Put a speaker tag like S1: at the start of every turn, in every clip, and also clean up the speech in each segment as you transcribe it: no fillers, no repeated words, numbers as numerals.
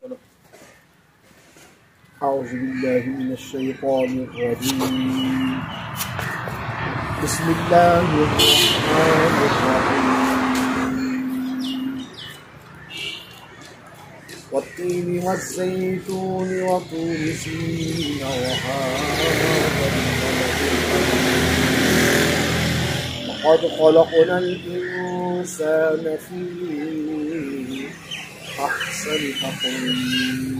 S1: औज़ुबिल्लाहिमिनश्शैतानिर्रजीम। बिस्मिल्लाहिर्रहमानिर्रहीम। वत्तीनि वज़्ज़ैतूनि वतूरि सीनीन वहादल बलदिल अमीन। लक़द ख़लक़नल इंसाना फ़ी अहसनि तक़वीम।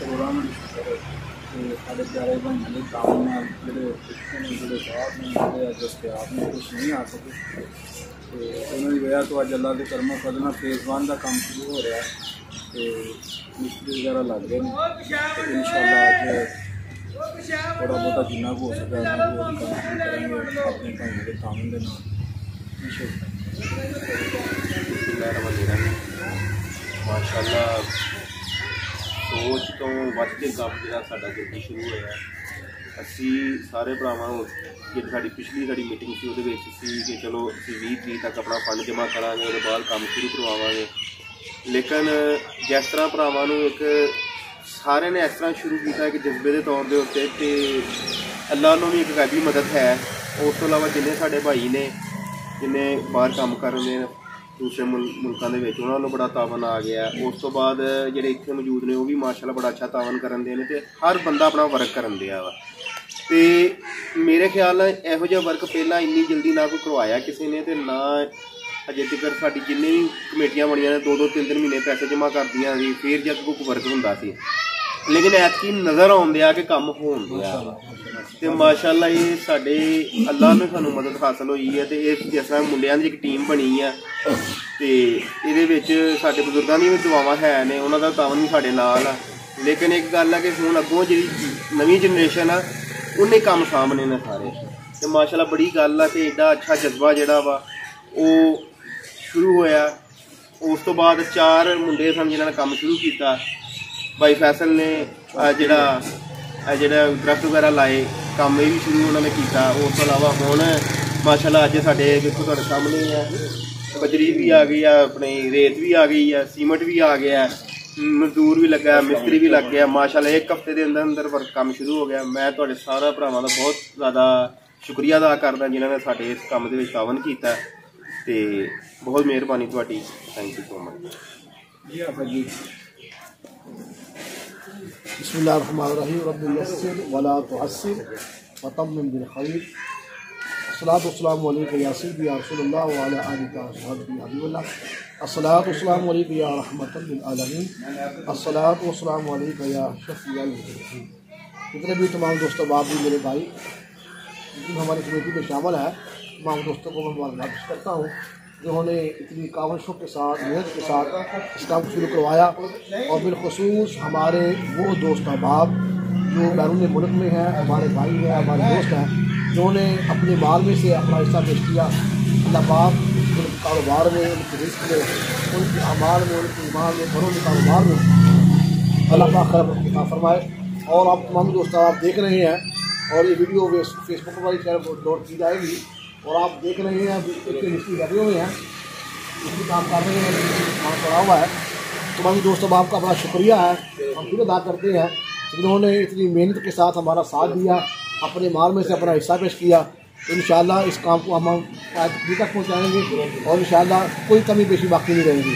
S2: प्रोग्राम साढ़े प्यारे भाइयों के काम जोड़े जोड़े साहब ने जिसके आपने कुछ नहीं आ सके तो उन्होंने वजह तो अज अल्लाह के कर्मों फजल फेज़ 1 का काम शुरू हो रहा है तो मिस्त्री वगैरह लग रहे हैं तो इंशाअल्लाह अज थोड़ा बहुत जिन्ना हो सका काम करेंगे अपने भाइयों के काम के नाम
S3: माशाअल्लाह सोच तो वध के काम जो साडा जल्दी शुरू होया असी सारे भरावां जी साड़ी पिछली साड़ी मीटिंग सी उहदे विच सी कि चलो असीं 20 तरीक तक अपना फंड जमा करांगे उहदे बाद काम शुरू करवावांगे लेकिन जिस तरह भरावां नूं एक सारे ने इस तरह शुरू किया कि जज्बे के तौर के उत्ते ते अल्लाह नूं भी एक गैबी मदद है। उस तो इलावा जिन्ने साडे भाई ने जिन्ने बाहर काम कर रहे हैं दूसरे मुल्कों के उन्होंने बड़ा तावन आ गया। उस तो बाद जिहड़े इत्थे मौजूद ने वो भी माशाअल्लाह बड़ा अच्छा तावन करन दे ने ते हर बंदा अपना वर्क करन दिया वा ते मेरे ख्याल इहो जिहा वर्क पहला इन्नी जल्दी ना कोई करवाया किसी ने ते ना अजे तक साडी जिन्नी भी कमेटियां बनियां ने 2-2 3-3 महीने पैसे जमा करदियां सी फिर जब कोई वर्क हुंदा सी लेकिन ऐतकी नज़र आउंदिया कि कम होण दिया ते माशाअल्लाह ये साडे अल्लाह ने सानू मदद हासिल हुई है ते इस जिस तरह मुंडियां दी एक टीम बनी है ते इहदे विच साडे बुजुर्गां दी भी दुआवां है ने उन्हां दा तावन भी साडे नाल आ लेकिन एक गल है कि हुण अग्गों जिहड़ी नवीं जनरेशन आ उन्हें काम सामने ने सारे ते माशाअल्लाह बड़ी गल है कि एडा अच्छा जज्बा जिहड़ा वा वो शुरू होया। उस तो बाद 4 मुंडे सन जिन्हां ने काम शुरू किया। भाई फैसल ने जिहड़ा दरख्त वगैरह लाए काम ये भी शुरू उन्होंने किया। उस तो इलावा हुण माशाअल्लाह अज साडे देखो तुहाडे सामने है बजरी भी आ गई है अपनी रेत भी आ गई है सीमेंट भी आ गया मजदूर भी लगा मिस्त्री भी लग गया माशाअल्लाह 1 हफ्ते के अंदर अंदर वर्क काम शुरू हो गया। मैं तुहाडे सारा भरावां दा बहुत ज़्यादा शुक्रिया अदा करदा जिन्होंने साडे इस काम दे विच तावन कीता ते बहुत मेहरबानी तुहाडी थैंक यू सो मच जी।
S1: बिस्मिल्लाहिर्रहमानिर्रहीम रब्बिल यस्सिर वला तुअस्सिर वतम्मिम बिल खैर। अस्सलातु वस्सलामु अलैका या सय्यदी या रसूलल्लाह व अला आलिका व सहबिही या हबीबल्लाह। अस्सलातु वस्सलामु अलैका या रहमतल लिल आलमीन। अस्सलातु वस्सलामु अलैका या शफीअल मुज़निबीन। जितने भी तमाम दोस्तों बाप भी मेरे भाई जिन हमारी कमेटी में शामिल है तमाम दोस्तों को मैं मुबारकबाद करता हूँ जिन्होंने इतनी कावशों के साथ मेहनत के साथ इस काम को शुरू करवाया और बिलखसूस हमारे वो दोस्त अहबाब जो बैरून मुल्क में हैं हमारे भाई हैं हमारे दोस्त हैं जिन्होंने अपने माल में से अपना हिस्सा पेश किया। अल्लाह पाक उनके कारोबार में उनके रिस्क में उनके अमाल में उनके ईमान में घरों में कारोबार में अल्लाह पाक खैर फरमाए। और आप तमाम दोस्त आप देख रहे हैं और ये वीडियो फेसबुक पर अपलोड की जाएगी और आप देख रहे हैं इतने मिस्त्री लगे हुए हैं मिस्त्री काम कर रहे हैं काम पड़ा हुआ है। तमाम दोस्तों आपका बड़ा शुक्रिया है हम फिर अदा करते हैं जिन्होंने इतनी मेहनत के साथ हमारा साथ दिया अपने माल में से अपना हिस्सा पेश किया। इंशाअल्लाह इस काम को हम तक पहुँचाएँगे और इंशाअल्लाह कोई कमी पेशी बाकी नहीं रहेगी।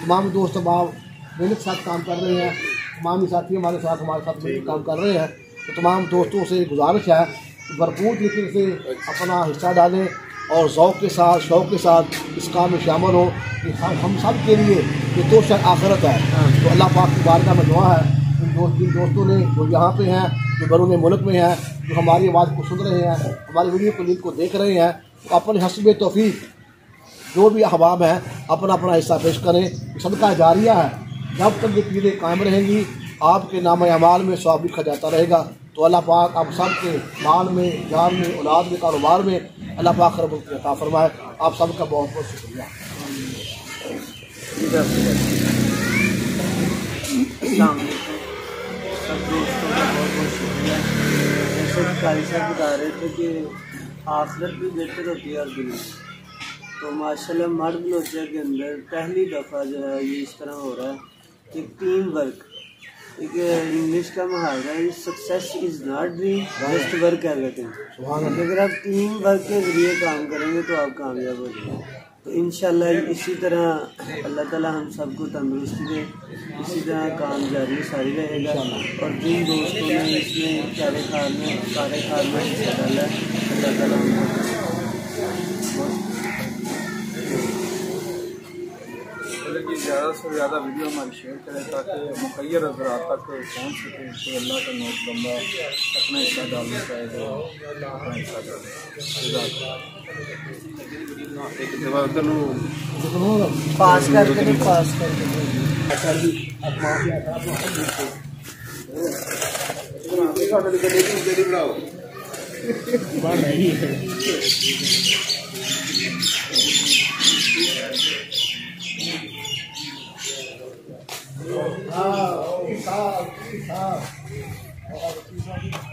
S1: तमाम दोस्त आप मेहनत के साथ काम कर रहे हैं तमाम साथी हमारे साथ मिलकर काम कर रहे हैं तो तमाम दोस्तों से गुजारिश है भरपूर तरीके से अपना हिस्सा डालें और ज़ौक़ के साथ शौक़ के साथ इस काम में शामिल हो कि हम सब के लिए ये तो शायद आखिरत है। तो अल्लाह पाक की बारगाह में दुआ है जिन दोस्तों ने जो यहाँ पे हैं, जो बरूने मुल्क में हैं, जो हमारी आवाज़ को सुन रहे हैं, हमारी वीडियो क्लिप को देख रहे हैं, तो अपने हस्ब तौफीक जो भी अहबाब हैं अपना अपना हिस्सा पेश करें। सदका जारिया है, जब तक ये चीज़ें कायम रहेंगी आपके नाम अमाल में सवाब लिखा जाता रहेगा। तो अल्लाह पाक आप सब के माल में, जान में, औलाद में, कारोबार में अल्लाह पाक रब्बुल इज़्ज़त अता फरमाए। आप सबका बहुत बहुत शुक्रिया।
S4: सब दोस्तों का बहुत बहुत शुक्रिया। जैसे कि कारी साहब बता रहे थे कि आखिरत भी बेहतर होती है और दुनिया, तो माशाल्लाह मर्द बलोचिया के अंदर पहली दफ़ा जो है ये इस तरह हो रहा है कि टीम वर्क, एक इंग्लिश का मुहावरा है, success is not dream just work everything. अगर आप टीम वर्क के ज़रिए काम करेंगे तो आप कामयाब हो जाएंगे। तो इंशाल्लाह इसी तरह अल्लाह ताला हम सबको तंदुरुस्ती दे, इसी तरह काम जारी सारी रहेगा। और जिन दोस्तों ने इसमें कार्य खार में हिस्सा डाला है अल्लाह ताला
S2: कि ज़्यादा से ज़्यादा वीडियो हमारी शेयर करें ताकि मुखैर हज़रात तक पहुँच सके। तो अल्लाह का नोट बंदा अपना हिस्सा डालना चाहेगा, अपना हिस्सा डालें।
S4: पास करके पास
S1: हाँ